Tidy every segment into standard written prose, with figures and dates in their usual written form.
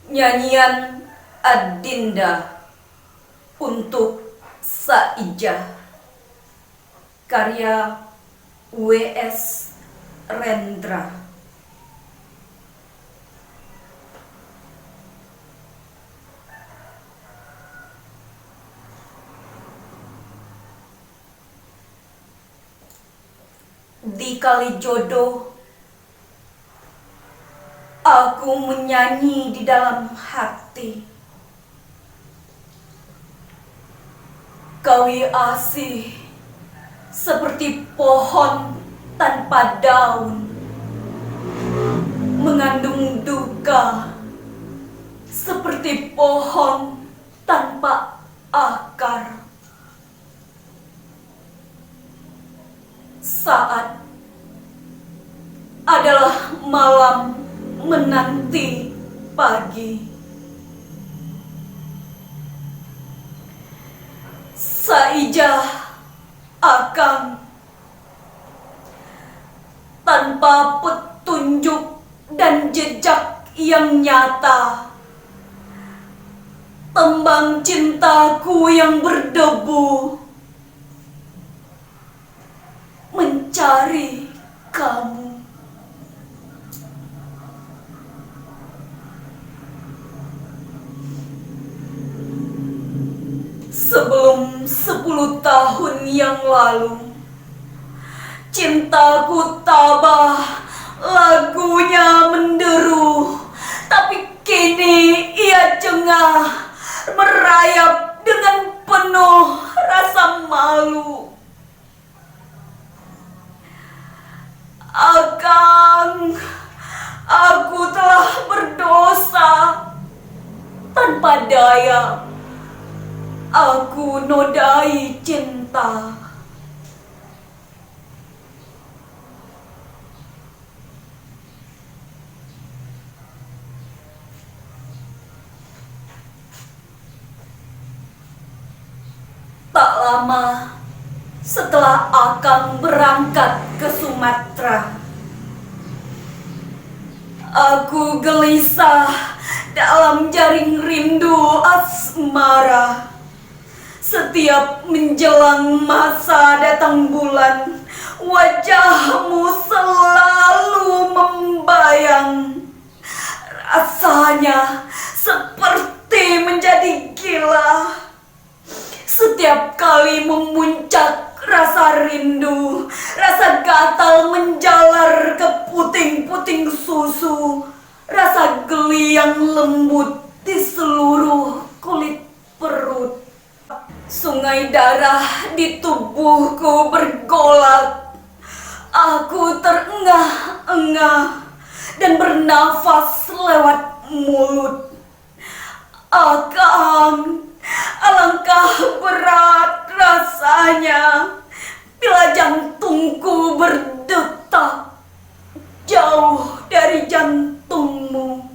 Nyanyian Adinda untuk Saijah, karya W.S. Rendra. Di kali jodoh, aku menyanyi di dalam hati. Kawi asih seperti pohon tanpa daun, mengandung duka seperti pohon tanpa akar. Saat adalah malam menanti pagi. Saijah akan tanpa petunjuk dan jejak yang nyata, tembang cintaku yang berdebu mencari kamu. Sebelum 10 tahun yang lalu, cintaku tabah, lagunya menderu, tapi kini ia jengah, merayap dengan penuh rasa malu. Akang, aku telah berdosa. Tanpa daya, aku nodai cinta. Tak lama setelah Akang berangkat ke Sumatera, aku gelisah dalam jaring rindu asmara. Setiap menjelang masa datang bulan, wajahmu selalu membayang. Rasanya seperti menjadi gila. Setiap kali memuncak rasa rindu, rasa gatal menjalar ke puting-puting susu, rasa geli yang lembut di seluruh kulit perut. Sungai darah di tubuhku bergolak. Aku terengah-engah dan bernafas lewat mulut. Akang, alangkah berat rasanya bila jantungku berdetak jauh dari jantungmu.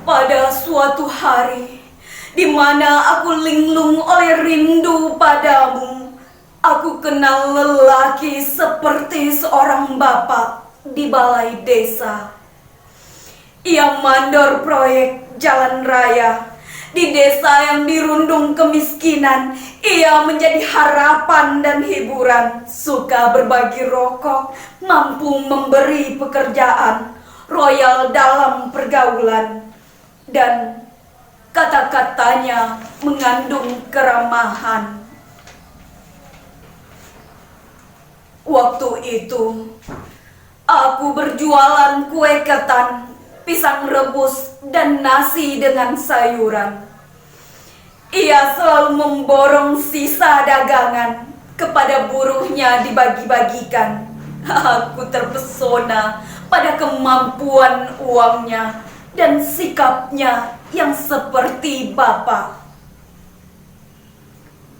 Pada suatu hari di mana aku linglung oleh rindu padamu, aku kenal lelaki seperti seorang bapak di balai desa. Ia mandor proyek jalan raya di desa yang dirundung kemiskinan. Ia menjadi harapan dan hiburan, suka berbagi rokok, mampu memberi pekerjaan, royal dalam pergaulan, dan kata-katanya mengandung keramahan. Waktu itu, aku berjualan kue ketan, pisang rebus, dan nasi dengan sayuran. Ia selalu memborong sisa dagangan, kepada buruhnya dibagi-bagikan. Aku terpesona pada kemampuan uangnya dan sikapnya yang seperti bapak.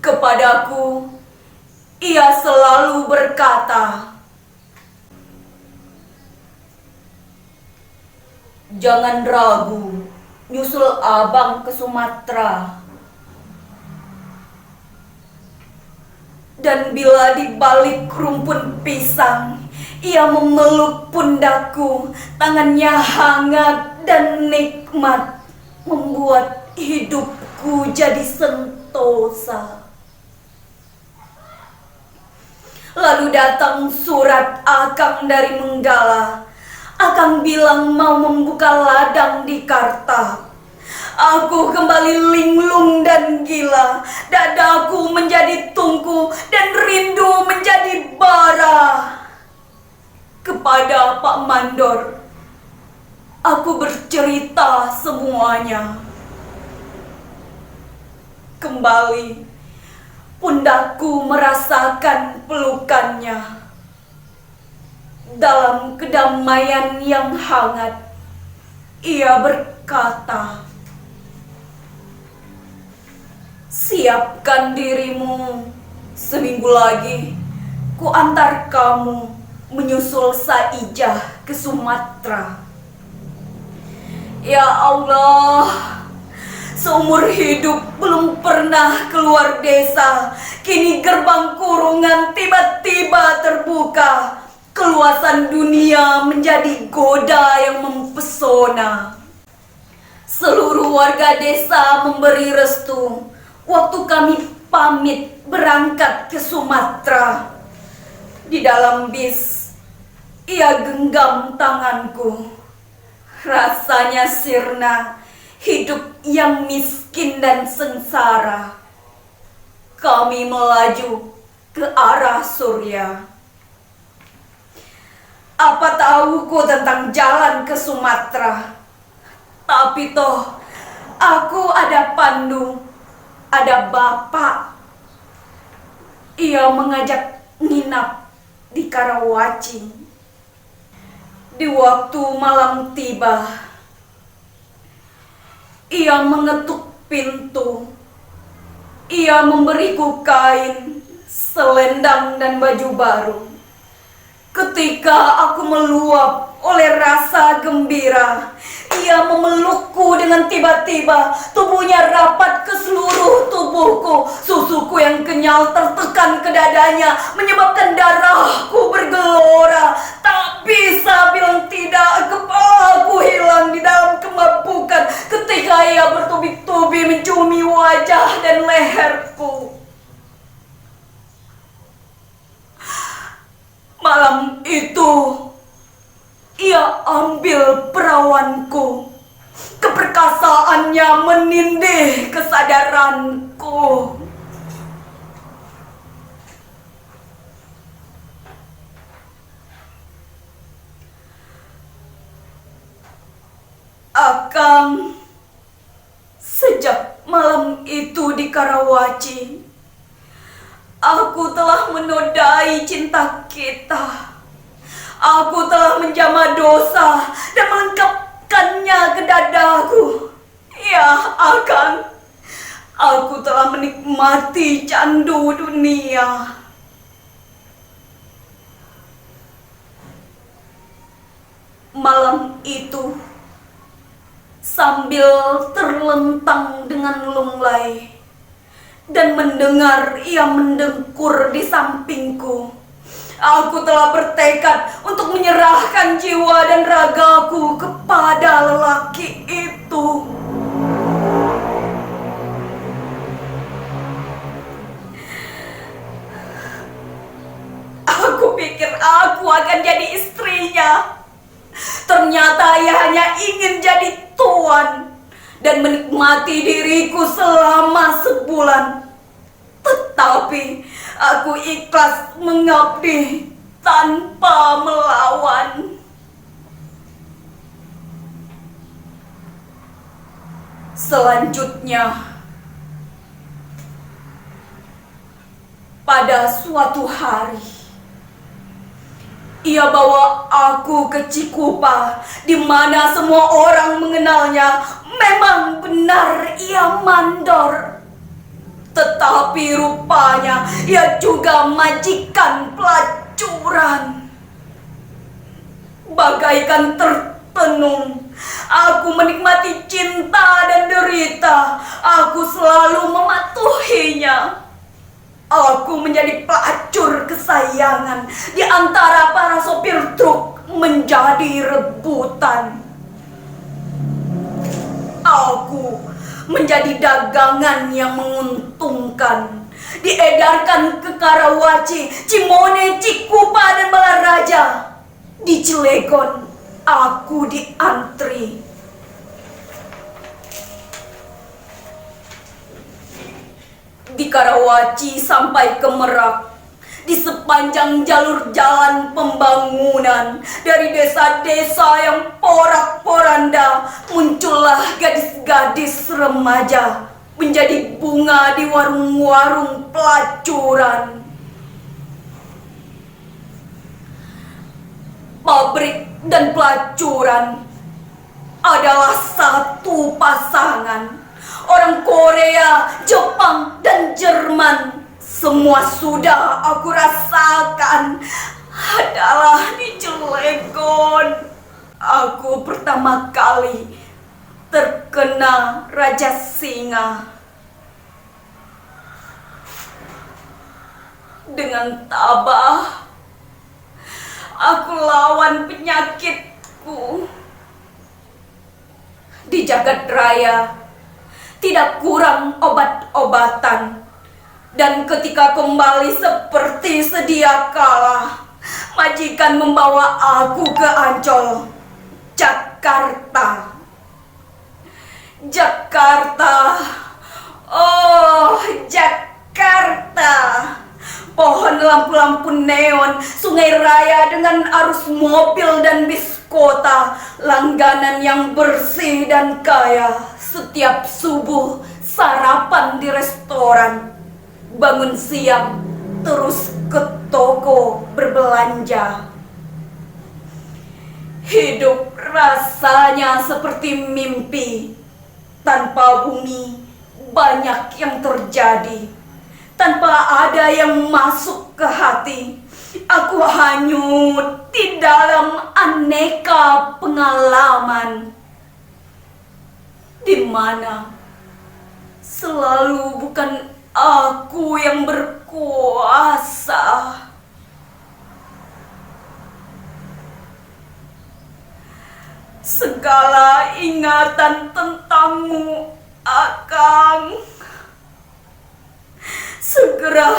Kepadaku, ia selalu berkata, "Jangan ragu, nyusul abang ke Sumatera. Dan bila di balik rumpun pisang, Ia memeluk pundakku, tangannya hangat dan nikmat, membuat hidupku jadi sentosa. Lalu datang surat akang dari Menggala. Akang bilang mau membuka ladang di Karta. Aku kembali linglung dan gila. Dadaku menjadi tungku dan rindu menjadi bara. Kepada Pak Mandor, aku bercerita semuanya. Kembali, pundakku merasakan pelukannya. Dalam kedamaian yang hangat, ia berkata, "Siapkan dirimu, seminggu lagi ku antar kamu menyusul Saijah ke Sumatera." Ya Allah, seumur hidup belum pernah keluar desa. Kini gerbang kurungan tiba-tiba terbuka. Keluasan dunia menjadi goda yang mempesona. Seluruh warga desa memberi restu waktu kami pamit berangkat ke Sumatera. Di dalam bis, ia genggam tanganku. Rasanya sirna hidup yang miskin dan sengsara. Kami melaju ke arah Surya. Apa tahuku tentang jalan ke Sumatera? Tapi toh, aku ada pandu, ada bapak. Ia mengajak nginap di Karawaci. Di waktu malam tiba, ia mengetuk pintu. Ia memberiku kain, selendang dan baju baru. Ketika aku meluap oleh rasa gembira, ia memelukku dengan tiba-tiba. Tubuhnya rapat ke seluruh tubuhku. Susuku yang kenyal tertekan ke dadanya, menyebabkan darahku bergelora. Tak bisa bilang tidak, kepalaku hilang di dalam kemabukan ketika ia bertubi-tubi menciumi wajah dan leherku. Malam itu, ia ambil perawanku. Keperkasaannya menindih kesadaranku. Akang, sejak malam itu di Karawaci, aku telah menodai cinta kita. Aku telah menjamah dosa dan melengkapkannya ke dadaku. Ya Akang, aku telah menikmati candu dunia. Malam itu, sambil terlentang dengan lunglai dan mendengar ia mendengkur di sampingku, aku telah bertekad untuk menyerahkan jiwa dan ragaku kepada lelaki itu. Aku pikir aku akan jadi istrinya. Ternyata ia hanya ingin jadi tuan dan menikmati diriku selama sebulan. Tetapi aku ikhlas mengabdi tanpa melawan. Selanjutnya, pada suatu hari, ia bawa aku ke Cikupa, di mana semua orang mengenalnya. Memang benar ia mandor. Tetapi rupanya ia juga majikan pelacuran. Bagaikan tertenung, aku menikmati cinta dan derita. Aku selalu mematuhinya. Aku menjadi pelacur kesayangan di antara para sopir truk, menjadi rebutan. Aku menjadi dagangan yang menguntungkan, diedarkan ke Karawaci, Cimone, Cikupa, dan Balaraja. Di Cilegon, aku diantri. Di Karawaci sampai ke Merak, di sepanjang jalur jalan pembangunan, dari desa-desa yang porak-poranda, muncullah gadis-gadis remaja menjadi bunga di warung-warung pelacuran. Pabrik dan pelacuran adalah satu pasangan. Orang Korea, Jepang, dan Jerman, semua sudah aku rasakan adalah di Cilegon. Aku pertama kali terkena Raja Singa. Dengan tabah, aku lawan penyakitku. Di jagat raya tidak kurang obat-obatan. Dan ketika kembali seperti sedia kala, majikan membawa aku ke Ancol, Jakarta. Jakarta, oh Jakarta. Pohon lampu-lampu neon, sungai raya dengan arus mobil dan bis kota, langganan yang bersih dan kaya. Setiap subuh sarapan di restoran, bangun siang terus ke toko berbelanja. Hidup rasanya seperti mimpi. Tanpa bumi banyak yang terjadi, tanpa ada yang masuk ke hati. Aku hanyut di dalam aneka pengalaman, di mana selalu bukan aku yang berkuasa. Segala ingatan tentangmu, Akang, segera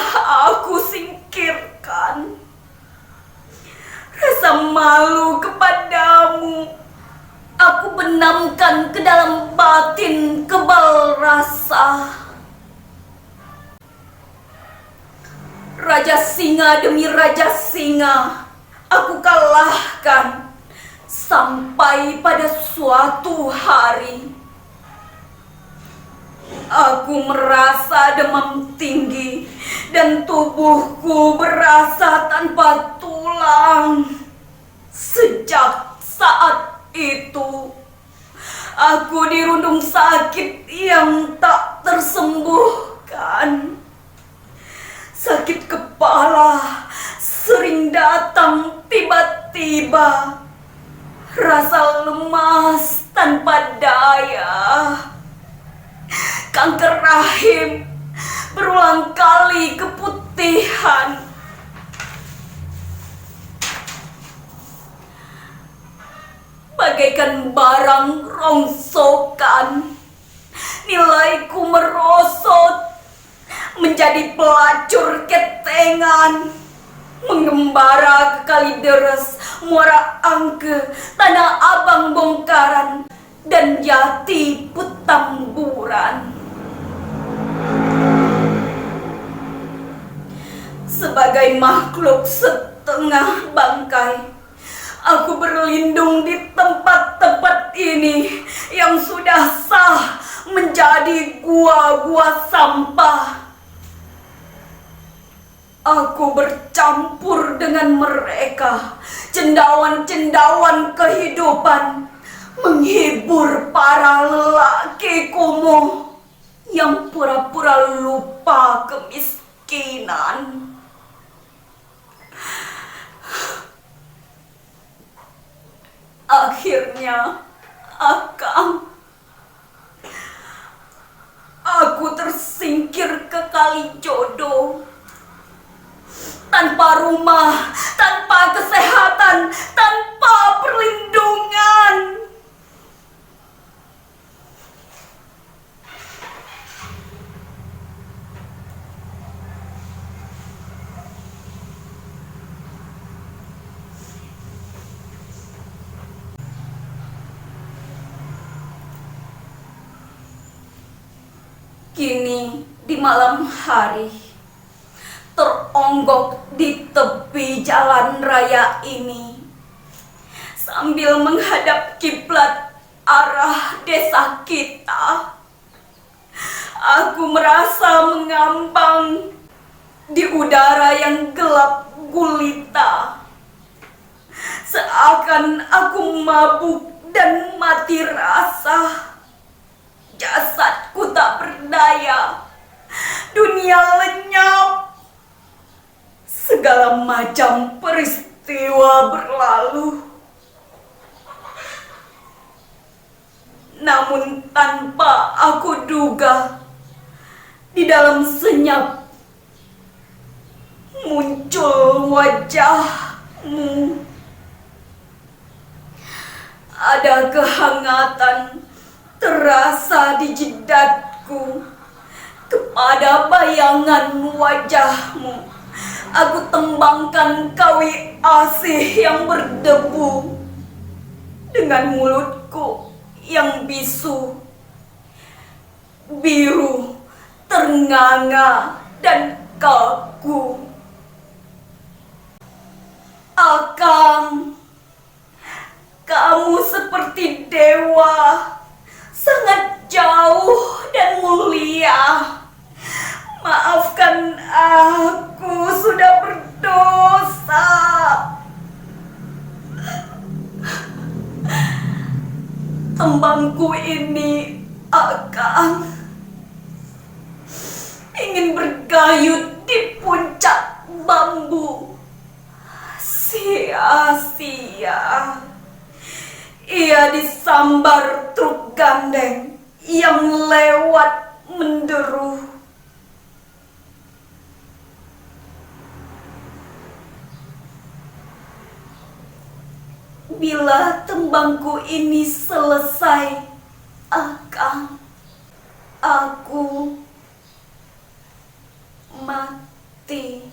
aku singkirkan. Rasa malu kepadamu aku benamkan ke dalam batin kebal rasa. Raja Singa demi Raja Singa aku kalahkan, sampai pada suatu hari aku merasa demam tinggi dan tubuhku berasa tanpa tulang. Sejak saat itu aku dirundung sakit yang tak tersembuhkan. Sakit kepala sering datang tiba-tiba. Rasa lemas tanpa daya. Kanker rahim, berulang kali keputihan. Bagaikan barang rongsokan, nilaiku merosot menjadi pelacur ketengan, mengembara ke Kalideres, Muara Angke, Tanah Abang Bongkaran, dan Jati Petamburan. Sebagai makhluk setengah bangkai, aku berlindung di tempat-tempat ini yang sudah sah menjadi gua-gua sampah. Aku bercampur dengan mereka, cendawan-cendawan kehidupan, menghibur para lelaki kumuh yang pura-pura lupa kemiskinan. Akhirnya, Akang, aku tersingkir ke Kalijodo, tanpa rumah, tanpa kesehatan, tanpa perlindungan. Kini di malam hari, teronggok di tepi jalan raya ini, sambil menghadap kiblat arah desa kita, aku merasa mengambang di udara yang gelap gulita, seakan aku mabuk dan mati rasa. Jasadku tak berdaya, dunia lenyap, segala macam peristiwa berlalu. Namun tanpa aku duga, di dalam senyap muncul wajahmu. Ada kehangatan terasa di jidatku. Kepada bayangan wajahmu, aku tembangkan kawi asih yang berdebu dengan mulutku yang bisu, biru, ternganga, dan kaku. Akang, kamu seperti dewa, sangat jauh dan mulia. Maafkan aku sudah berdosa. Tembangku ini, Akang, ingin bergayut di puncak bambu. Sia-sia. Ia disambar truk gandeng yang lewat menderu. Bila tembangku ini selesai, Akang, aku mati.